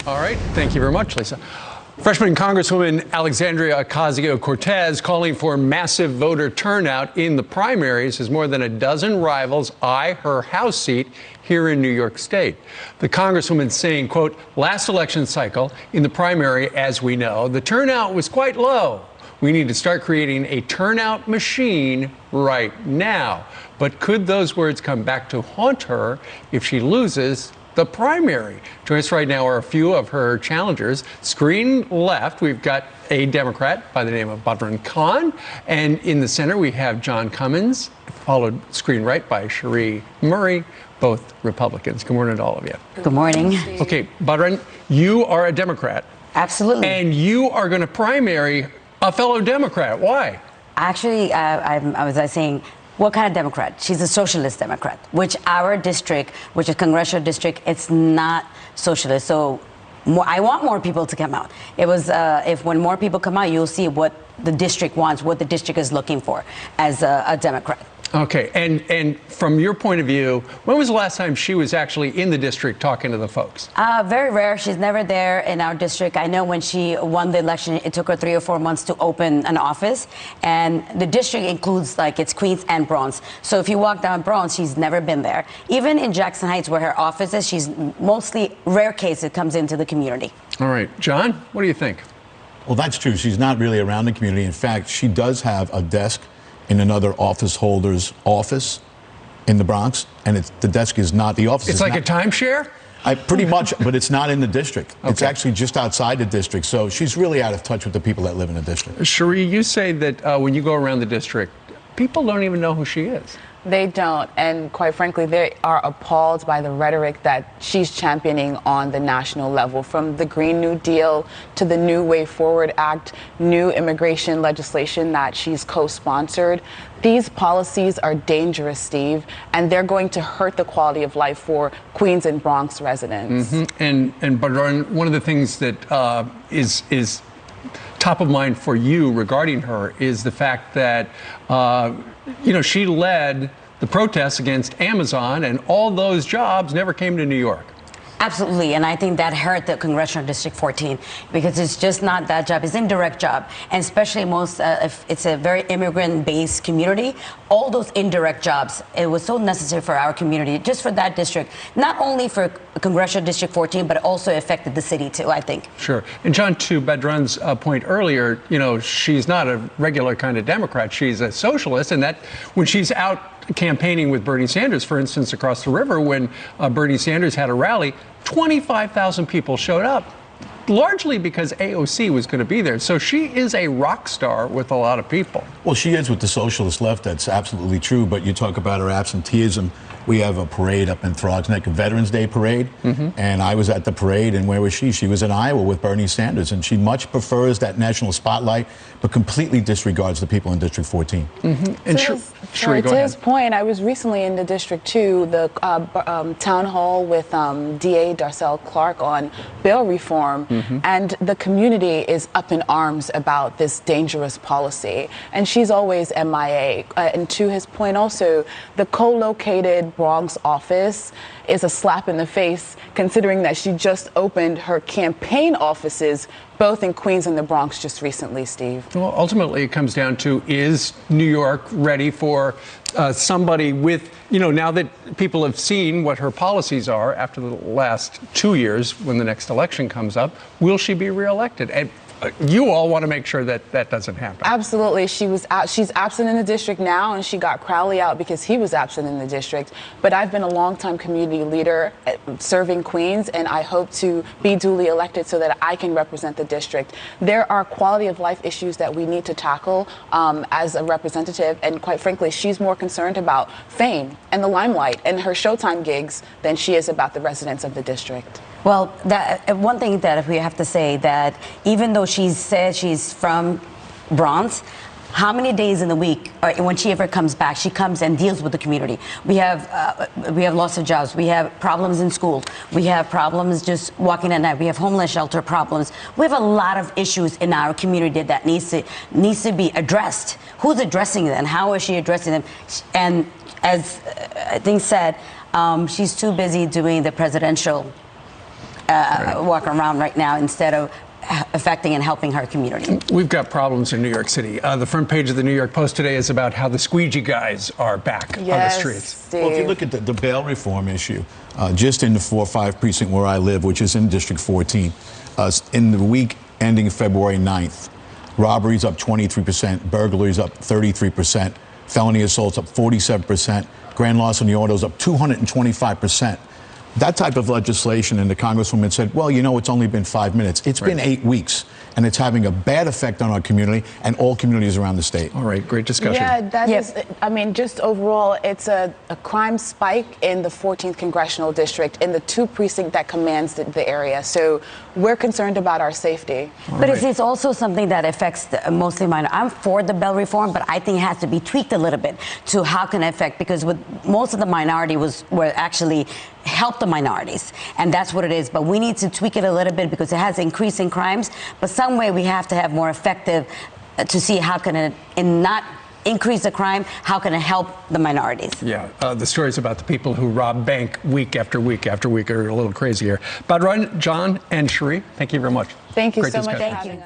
All right. Thank you very much, Lisa. Freshman Congresswoman Alexandria Ocasio-Cortez calling for massive voter turnout in the primaries as more than a dozen rivals eye her House seat here in New York State. The Congresswoman saying, quote, last election cycle in the primary, as we know, the turnout was quite low. We need to start creating a turnout machine right now. But could those words come back to haunt her if she loses the primary? Joining us right now are a few of her challengers. Screen left, we've got a Democrat by the name of Badran Khan. And in the center, we have John Cummings, followed screen right by Cherie Murray, both Republicans. Good morning to all of you. Good morning. Okay, Badran, you are a Democrat. Absolutely. And you are going to primary a fellow Democrat. Why? Actually, I was saying, what kind of Democrat? She's a socialist Democrat, which our district, which is congressional district, it's not socialist. So I want more people to come out. It was, if when more people come out, you'll see what the district wants, what the district is looking for as a Democrat. Okay, and from your point of view, when was the last time she was actually in the district talking to the folks? Very rare. She's never there in our district. I know when she won the election, it took her 3 or 4 months to open an office. And the district includes, like, it's Queens and Bronx. So if you walk down Bronx, she's never been there. Even in Jackson Heights, where her office is, she's mostly rare case it comes into the community. All right. John, what do you think? Well, that's true. She's not really around the community. In fact, she does have a desk in another office holder's office in the Bronx, and the desk is not the office. It's like a timeshare? Pretty much, but it's not in the district. Okay. It's actually just outside the district, so she's really out of touch with the people that live in the district. Cherie, you say that when you go around the district, people don't even know who she is. They don't, and quite frankly, they are appalled by the rhetoric that she's championing on the national level, from the Green New Deal to the New Way Forward Act, new immigration legislation that she's co-sponsored. These policies are dangerous, Steve, and they're going to hurt the quality of life for Queens and Bronx residents. Mm-hmm. And Badran, one of the things that is top of mind for you regarding her is the fact that she led the protests against Amazon, and all those jobs never came to New York. Absolutely, and I think that hurt the Congressional District 14 because it's just not that job. It's an indirect job, and especially if it's a very immigrant-based community, all those indirect jobs, it was so necessary for our community, just for that district, not only for Congressional District 14, but also affected the city too, I think. Sure. And John, to Badran's point earlier, she's not a regular kind of Democrat. She's a socialist, and that when she's out campaigning with Bernie Sanders, for instance, across the river, when Bernie Sanders had a rally, 25,000 people showed up, largely because AOC was going to be there. So she is a rock star with a lot of people. Well, she is with the socialist left. That's absolutely true. But you talk about her absenteeism. We have a parade up in Throgs Neck, a Veterans Day parade. And I was at the parade, and where was she? She was in Iowa with Bernie Sanders, and she much prefers that national spotlight, but completely disregards the people in District 14. And Cherie, go ahead. To his point, I was recently in the District 2, the town hall with DA Darcel Clark on bail reform, and the community is up in arms about this dangerous policy, and she's always MIA. And to his point also, the co-located Bronx office is a slap in the face, considering that she just opened her campaign offices both in Queens and the Bronx just recently, Steve. Well, ultimately, it comes down to, is New York ready for somebody with, now that people have seen what her policies are after the last 2 years when the next election comes up, will she be reelected? And you all want to make sure that that doesn't happen. Absolutely. She's absent in the district now, and she got Crowley out because he was absent in the district. But I've been a longtime community leader serving Queens, and I hope to be duly elected so that I can represent the district. There are quality of life issues that we need to tackle as a representative, and quite frankly, she's more concerned about fame and the limelight and her Showtime gigs than she is about the residents of the district. Well, one thing that we have to say, that even though she said she's from Bronx, how many days in the week, or when she ever comes back, she comes and deals with the community? We have loss of jobs. We have problems in schools. We have problems just walking at night. We have homeless shelter problems. We have a lot of issues in our community that needs to be addressed. Who's addressing them? How is she addressing them? And as I think said, she's too busy doing the presidential walking around right now instead of affecting and helping her community. We've got problems in New York City. The front page of the New York Post today is about how the squeegee guys are back on the streets. Steve. Well, if you look at the bail reform issue, just in the 4-5 precinct where I live, which is in District 14, in the week ending February 9th, robberies up 23%, burglaries up 33%, felony assaults up 47%, grand loss on the autos up 225%. That type of legislation, and the Congresswoman said, well, you know, it's only been 5 minutes. It's been 8 weeks, and it's having a bad effect on our community and all communities around the state. All right, great discussion. Yeah, that is, I mean, just overall, it's a crime spike in the 14th Congressional District, in the 2 precinct that commands the area. So we're concerned about our safety. But it's also something that affects mostly minor. I'm for the bail reform, but I think it has to be tweaked a little bit to how can it affect, because with most of the minority were actually help the minorities, and that's what it is. But we need to tweak it a little bit because it has increased in crimes, but some way we have to have more effective to see how can it, and not increase the crime, how can it help the minorities? Yeah, the stories about the people who rob bank week after week after week are a little crazy here. Badran, John, and Cherie, thank you very much. Thank you Great so much discussion. for having us.